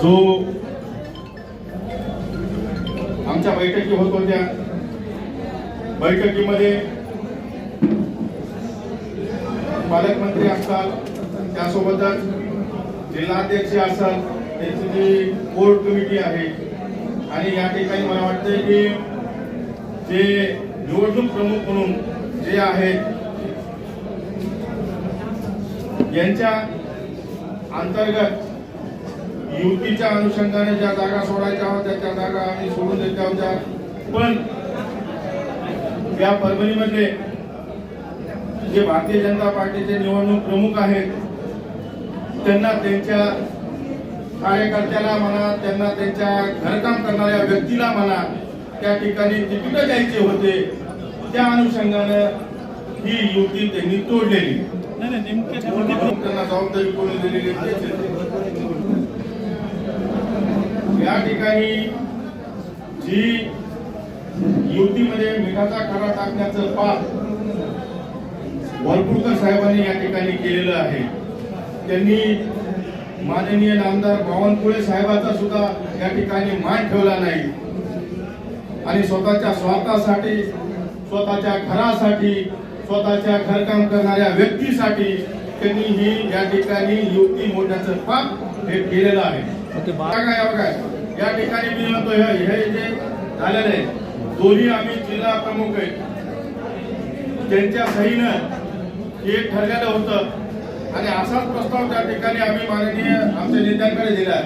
जो आमच्या बैठकी होत होत्या, बैठकीमध्ये पालकमंत्री असतात, त्यासोबतच जिल्हाध्यक्ष असतात, त्यांची जी कोर कमिटी आहे आणि या ठिकाणी मला वाटतं की जे निवडणूक प्रमुख म्हणून जे आहेत यांच्या अंतर्गत युतीच्या अनुषंगाने ज्या जागा सोडायच्या होत्या त्या जागा आम्ही सोडून द्यायच्या होत्या, पण या परभणीमध्ये जे भारतीय जनता पार्टीचे निवडणूक प्रमुख आहेत त्यांना त्यांच्या कार्यकर्त्याला म्हणा, त्यांना त्यांच्या घरकाम करणाऱ्या व्यक्तीला म्हणा त्या ठिकाणी तिकीट द्यायचे होते, त्या अनुषंगानं ही युती त्यांनी तोडलेली. त्यांना जबाबदारी कोणी दिलेली. या ठिकाणी जी युतीमध्ये मिठाचा खडा टाकण्याचं पाप वरपुडकर साहेबांनी या ठिकाणी केलेलं आहे. त्यांनी माननीय नामदार बावनकुळे साहेबांचा सुद्धा या ठिकाणी मान ठेवला नाही आणि स्वतःच्या स्वार्थासाठी, स्वतःच्या घरासाठी, स्वतःच्या घरकाम करणाऱ्या व्यक्तीसाठी त्यांनी ही या ठिकाणी युती मोडण्याचं पाप हे केलेलं आहे. या ठिकाणी मी म्हणतो हे जे झालेलं आहे, दोन्ही आम्ही जिल्हा प्रमुख आहेत, त्यांच्या सहीनं हे ठरलेलं होतं आणि असाच प्रस्ताव त्या ठिकाणी आम्ही माननीय आमच्या नेत्यांकडे दिला.